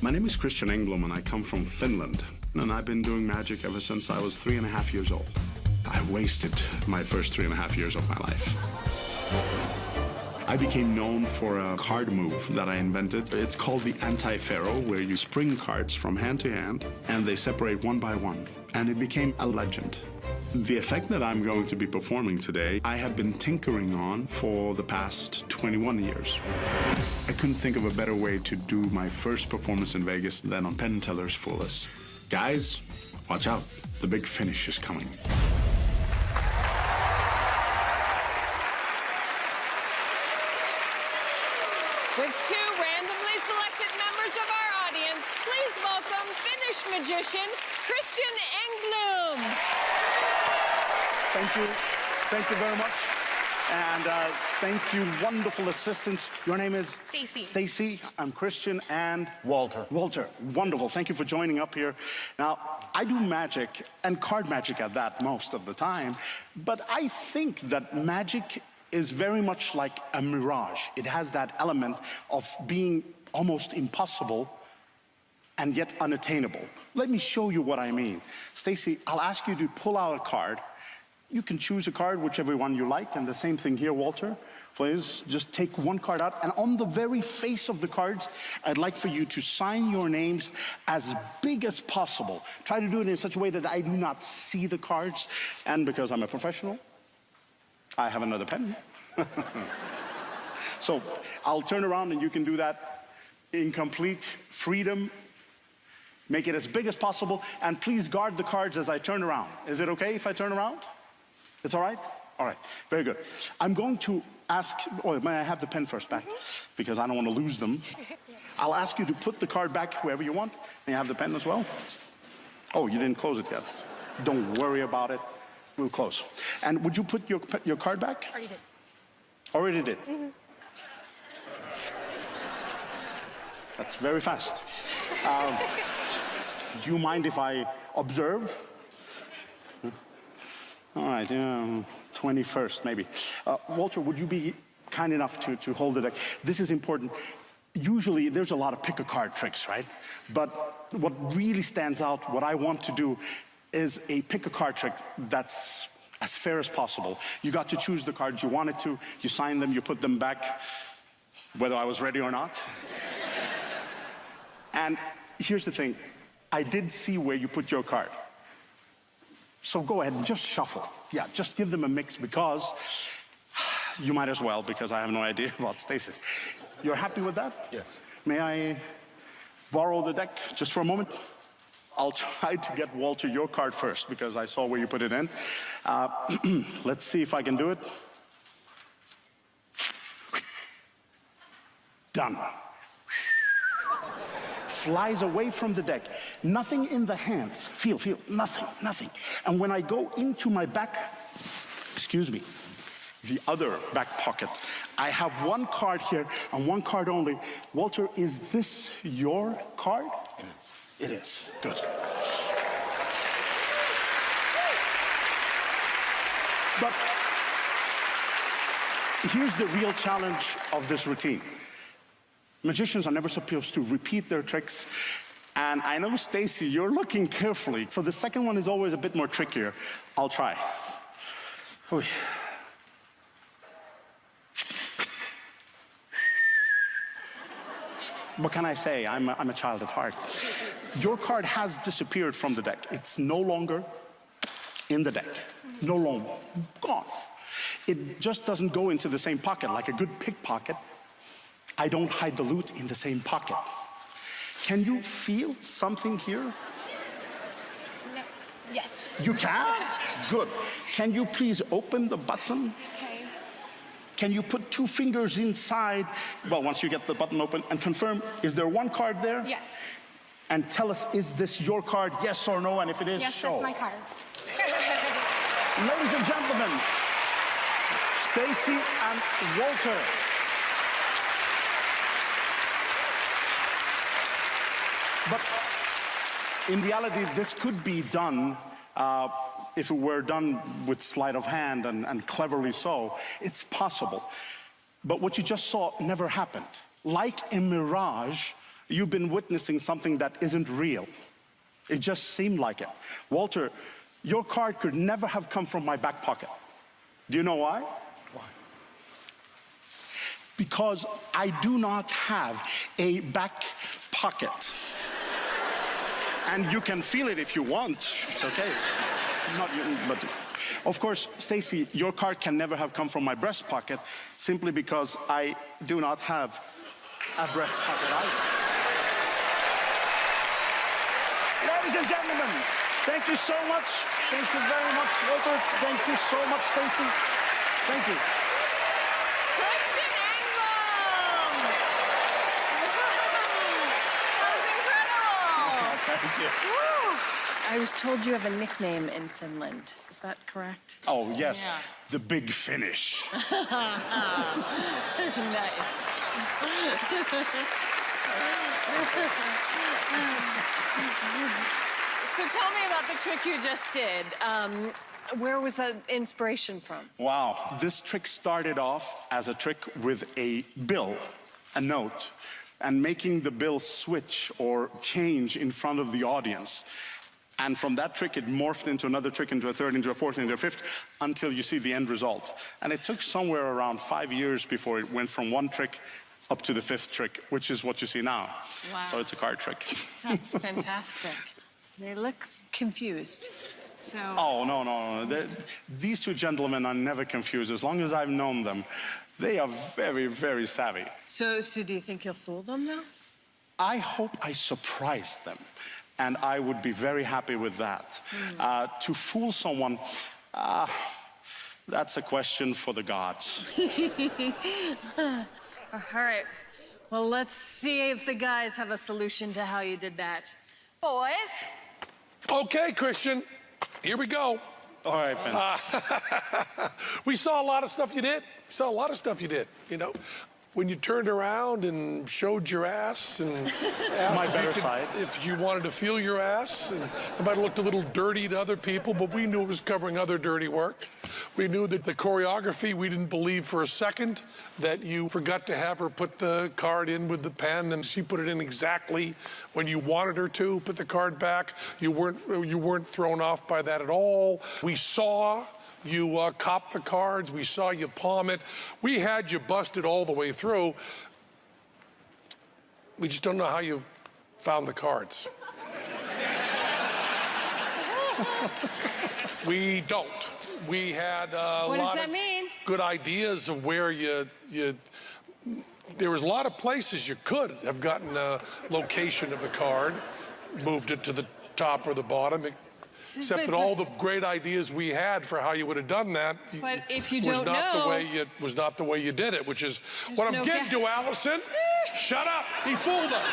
My name is Christian Engblom and I come from Finland. And I've been doing magic ever since I was 3.5 years old. I wasted my first 3.5 years of my life. I became known for a card move that I invented. It's called the anti-pharaoh, where you spring cards from hand to hand and they separate one by one. And it became a legend. The effect that I'm going to be performing today, I have been tinkering on for the past 21 years. I couldn't think of a better way to do my first performance in Vegas than on Penn and Teller's Foolus. Guys, watch out. The big finish is coming. With two randomly selected members of our audience, please welcome Finnish magician Christian Engblom. Thank you. Thank you very much. And thank you, wonderful assistants. Your name is? Stacy. Stacy. I'm Christian and? Walter. Walter. Wonderful. Thank you for joining up here. Now, I do magic, and card magic at that most of the time, but I think that magic is very much like a mirage. It has that element of being almost impossible and yet unattainable. Let me show you what I mean. Stacy, I'll ask you to pull out a card. You can choose a card, whichever one you like, and the same thing here, Walter. Please, just take one card out, and on the very face of the cards, I'd like for you to sign your names as big as possible. Try to do it in such a way that I do not see the cards, and because I'm a professional, I have another pen. So I'll turn around and you can do that in complete freedom. Make it as big as possible, and please guard the cards as I turn around. Is it okay if I turn around? It's all right? All right, very good. I'm going to ask, oh, may I have the pen first back? Because I don't want to lose them. I'll ask you to put the card back wherever you want. May I have the pen as well? Oh, you didn't close it yet. Don't worry about it. We'll close. And would you put your card back? Already did. Already did? That's very fast. Do you mind if I observe? All right, 21st maybe. Walter, would you be kind enough to hold the deck? This is important. Usually there's a lot of pick a card tricks, right? But what really stands out, what I want to do, is a pick a card trick that's as fair as possible. You got to choose the cards you wanted to, you sign them, you put them back, whether I was ready or not. And here's the thing, I did see where you put your card. So go ahead and just shuffle. Yeah, just give them a mix, because you might as well, because I have no idea about Stasis. You're happy with that? Yes. May I borrow the deck just for a moment? I'll try to get Walter your card first, because I saw where you put it in. Let's see if I can do it. Done. Flies away from the deck. Nothing in the hands. Feel, nothing. And when I go into my back, excuse me, the other back pocket, I have one card here and one card only. Walter, is this your card? It is. It is. Good. But here's the real challenge of this routine. Magicians are never supposed to repeat their tricks. And I know, Stacy, you're looking carefully. So the second one is always a bit more trickier. I'll try. Oy. What can I say? I'm a child at heart. Your card has disappeared from the deck. It's no longer in the deck. No longer. Gone. It just doesn't go into the same pocket. Like a good pickpocket, I don't hide the loot in the same pocket. Can you feel something here? No. Yes. You can? Good. Can you please open the button? Okay. Can you put 2 fingers inside, well, once you get the button open, and confirm, is there one card there? Yes. And tell us, is this your card, yes or no? And if it is, Yes, show. that's my card. Ladies and gentlemen, Stacy and Walter. But in reality, this could be done if it were done with sleight of hand and cleverly so. It's possible. But what you just saw never happened. Like a mirage, You've been witnessing something that isn't real. It just seemed like it. Walter, your card could never have come from my back pocket. Do you know why? Why? Because I do not have a back pocket. And you can feel it if you want. It's okay. But of course, Stacy, your card can never have come from my breast pocket simply because I do not have a breast pocket either. Ladies and gentlemen, thank you so much. Thank you very much, Walter. Thank you so much, Stacy. Thank you. Christian Engblom! That was incredible! Thank you. Woo. I was told you have a nickname in Finland. Is that correct? Oh, yes. Yeah. The Big Finish. Nice. So tell me about the trick you just did. Where was that inspiration from? Wow. This trick started off as a trick with a bill, a note, and making the bill switch or change in front of the audience. And from that trick, it morphed into another trick, into a third, into a fourth, into a fifth, until you see the end result. And it took somewhere around 5 years before it went from one trick up to the fifth trick, which is what you see now. Wow. So it's a card trick. That's fantastic. They look confused. So. Oh, no, no, no. These two gentlemen are never confused. As long as I've known them, they are very, very savvy. So do you think you'll fool them, though? I hope I surprise them. And I would be very happy with that. To fool someone, that's a question for the gods. All right. Well, let's see if the guys have a solution to how you did that. Boys? Okay, Christian, here we go. All right, Penn. We saw a lot of stuff you did. You know. When you turned around and showed your ass and asked My better side. if you wanted to feel your ass, and it might have looked a little dirty to other people, but we knew it was covering other dirty work. We knew that the choreography, we didn't believe for a second that you forgot to have her put the card in with the pen, and she put it in exactly when you wanted her to put the card back. You weren't thrown off by that at all. We saw you cop the cards. We saw you palm it. We had you busted all the way through. We just don't know how you found the cards. We don't. We had a lot of good ideas of where there was a lot of places you could have gotten a location of the card, moved it to the top or the bottom. Except that all the great ideas we had for how you would have done that but if you don't know, was not the way you did it, which is what I'm getting to, Allison. Shut up. He fooled us.